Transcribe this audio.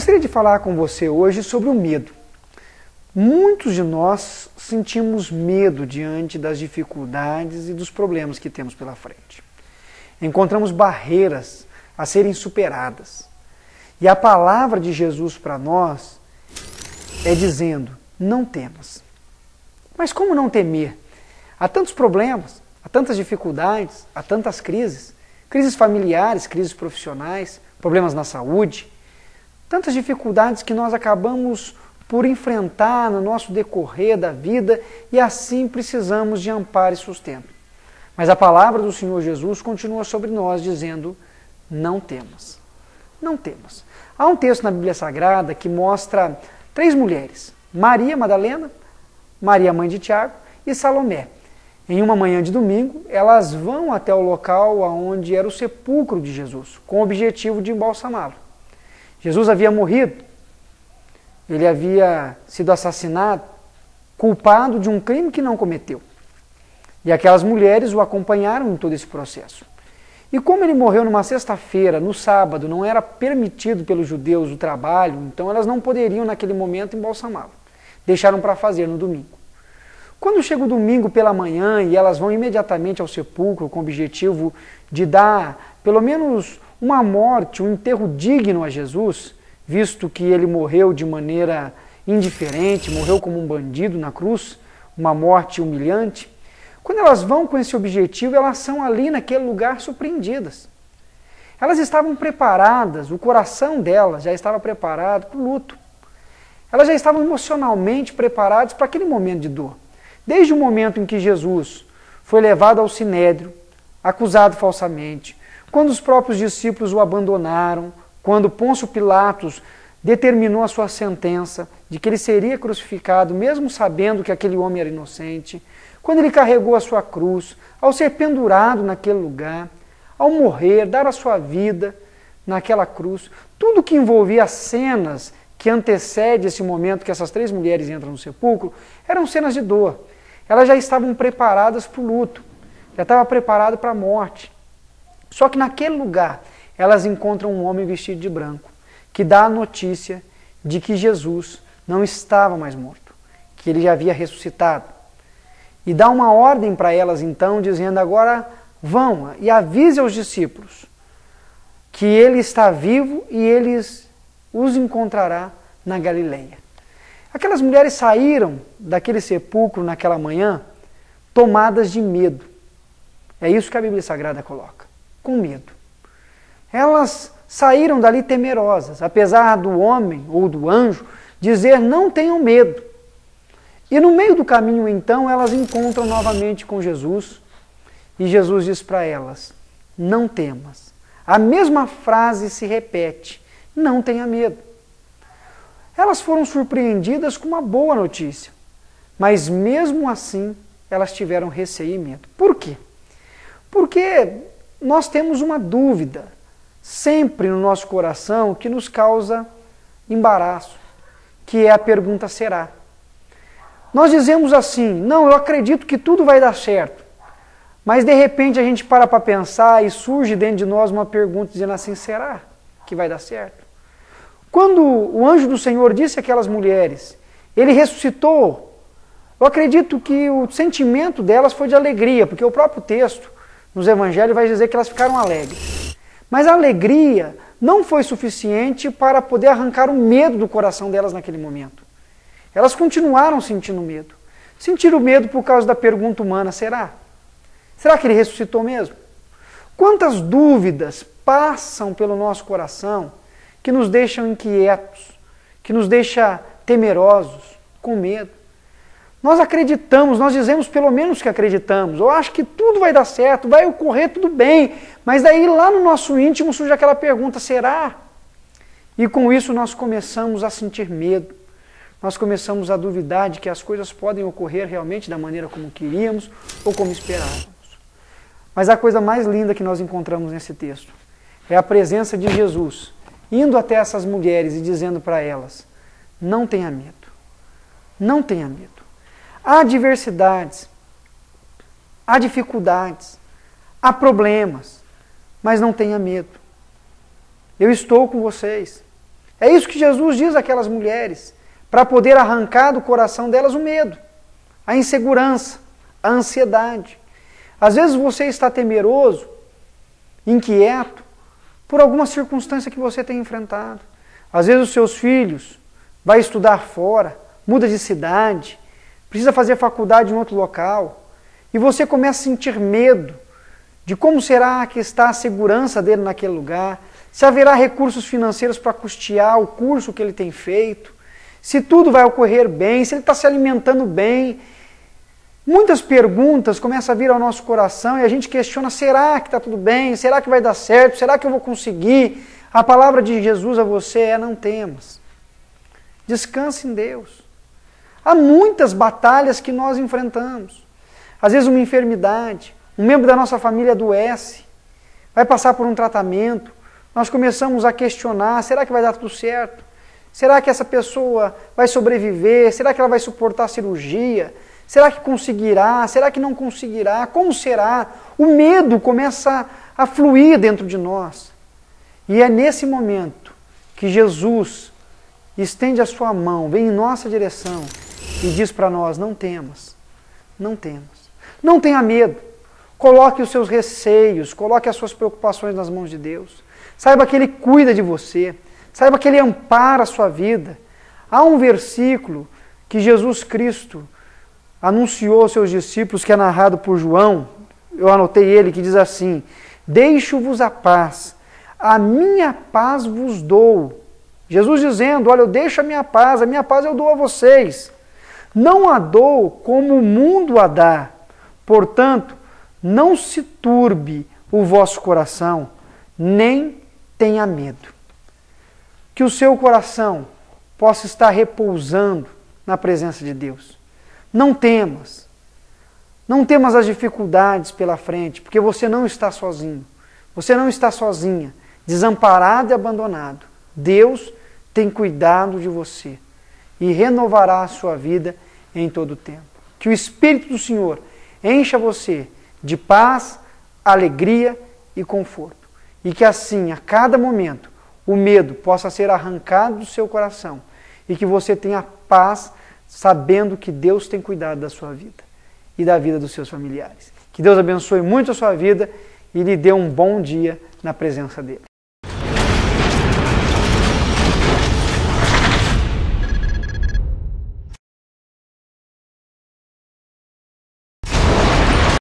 gostaria de falar com você hoje sobre o medo. Muitos de nós sentimos medo diante das dificuldades e dos problemas que temos pela frente. Encontramos barreiras a serem superadas. E a palavra de Jesus para nós é dizendo, não temas. Mas como não temer? Há tantos problemas, há tantas dificuldades, há tantas crises. Crises familiares, crises profissionais, problemas na saúde. Tantas dificuldades que nós acabamos por enfrentar no nosso decorrer da vida e assim precisamos de amparo e sustento. Mas a palavra do Senhor Jesus continua sobre nós dizendo, não temas. Não temas. Há um texto na Bíblia Sagrada que mostra 3 mulheres, Maria Madalena, Maria mãe de Tiago e Salomé. Em uma manhã de domingo, elas vão até o local onde era o sepulcro de Jesus, com o objetivo de embalsamá-lo. Jesus havia morrido, ele havia sido assassinado, culpado de um crime que não cometeu. E aquelas mulheres o acompanharam em todo esse processo. E como ele morreu numa sexta-feira, no sábado, não era permitido pelos judeus o trabalho, então elas não poderiam naquele momento embalsamá-lo. Deixaram para fazer no domingo. Quando chega o domingo pela manhã e elas vão imediatamente ao sepulcro com o objetivo de dar pelo menos uma morte, um enterro digno a Jesus, visto que ele morreu de maneira indiferente, morreu como um bandido na cruz, uma morte humilhante. Quando elas vão com esse objetivo, elas são ali naquele lugar surpreendidas. Elas estavam preparadas, o coração delas já estava preparado para o luto. Elas já estavam emocionalmente preparadas para aquele momento de dor. Desde o momento em que Jesus foi levado ao sinédrio, acusado falsamente, quando os próprios discípulos o abandonaram, quando Pôncio Pilatos determinou a sua sentença de que ele seria crucificado, mesmo sabendo que aquele homem era inocente, quando ele carregou a sua cruz, ao ser pendurado naquele lugar, ao morrer, dar a sua vida naquela cruz, tudo que envolvia as cenas que antecede esse momento que essas 3 mulheres entram no sepulcro, eram cenas de dor. Elas já estavam preparadas para o luto, já estavam preparadas para a morte. Só que naquele lugar, elas encontram um homem vestido de branco, que dá a notícia de que Jesus não estava mais morto, que ele já havia ressuscitado. E dá uma ordem para elas então, dizendo, agora vão e avise aos discípulos que ele está vivo e eles os encontrará na Galileia. Aquelas mulheres saíram daquele sepulcro naquela manhã tomadas de medo. É isso que a Bíblia Sagrada coloca, com medo. Elas saíram dali temerosas, apesar do homem ou do anjo dizer não tenham medo. E no meio do caminho então elas encontram novamente com Jesus e Jesus diz para elas, não temas. A mesma frase se repete, não tenha medo. Elas foram surpreendidas com uma boa notícia, mas mesmo assim elas tiveram receio e medo. Por quê? Porque nós temos uma dúvida sempre no nosso coração que nos causa embaraço, que é a pergunta será. Nós dizemos assim, não, eu acredito que tudo vai dar certo, mas de repente a gente para pensar e surge dentro de nós uma pergunta dizendo assim, será que vai dar certo? Quando o anjo do Senhor disse àquelas mulheres, ele ressuscitou, eu acredito que o sentimento delas foi de alegria, porque o próprio texto nos evangelhos vai dizer que elas ficaram alegres. Mas a alegria não foi suficiente para poder arrancar o medo do coração delas naquele momento. Elas continuaram sentindo medo. Sentiram medo por causa da pergunta humana, será? Será que ele ressuscitou mesmo? Quantas dúvidas passam pelo nosso coração que nos deixam inquietos, que nos deixam temerosos, com medo? Nós acreditamos, nós dizemos pelo menos que acreditamos. Eu acho que tudo vai dar certo, vai ocorrer tudo bem. Mas daí lá no nosso íntimo surge aquela pergunta, será? E com isso nós começamos a sentir medo. Nós começamos a duvidar de que as coisas podem ocorrer realmente da maneira como queríamos ou como esperávamos. Mas a coisa mais linda que nós encontramos nesse texto é a presença de Jesus, indo até essas mulheres e dizendo para elas, não tenha medo, não tenha medo. Há adversidades, há dificuldades, há problemas, mas não tenha medo. Eu estou com vocês. É isso que Jesus diz àquelas mulheres, para poder arrancar do coração delas o medo, a insegurança, a ansiedade. Às vezes você está temeroso, inquieto, por alguma circunstância que você tem enfrentado. Às vezes os seus filhos vai estudar fora, muda de cidade, precisa fazer faculdade em outro local, e você começa a sentir medo de como será que está a segurança dele naquele lugar, se haverá recursos financeiros para custear o curso que ele tem feito, se tudo vai ocorrer bem, se ele está se alimentando bem. Muitas perguntas começam a vir ao nosso coração e a gente questiona, será que está tudo bem? Será que vai dar certo? Será que eu vou conseguir? A palavra de Jesus a você é: não temas. Descanse em Deus. Há muitas batalhas que nós enfrentamos. Às vezes uma enfermidade, um membro da nossa família adoece, vai passar por um tratamento, nós começamos a questionar, será que vai dar tudo certo? Será que essa pessoa vai sobreviver? Será que ela vai suportar a cirurgia? Será que conseguirá? Será que não conseguirá? Como será? O medo começa a fluir dentro de nós. E é nesse momento que Jesus estende a sua mão, vem em nossa direção e diz para nós: não temas, não temas. Não tenha medo. Coloque os seus receios, coloque as suas preocupações nas mãos de Deus. Saiba que Ele cuida de você. Saiba que Ele ampara a sua vida. Há um versículo que Jesus Cristo anunciou aos seus discípulos, que é narrado por João, eu anotei ele, que diz assim: deixo-vos a paz, a minha paz vos dou. Jesus dizendo: olha, eu deixo a minha paz eu dou a vocês. Não a dou como o mundo a dá. Portanto, não se turbe o vosso coração, nem tenha medo. Que o seu coração possa estar repousando na presença de Deus. Não temas. Não temas as dificuldades pela frente, porque você não está sozinho. Você não está sozinha, desamparado e abandonado. Deus tem cuidado de você e renovará a sua vida em todo o tempo. Que o Espírito do Senhor encha você de paz, alegria e conforto. E que assim, a cada momento, o medo possa ser arrancado do seu coração e que você tenha paz, sabendo que Deus tem cuidado da sua vida e da vida dos seus familiares. Que Deus abençoe muito a sua vida e lhe dê um bom dia na presença dEle.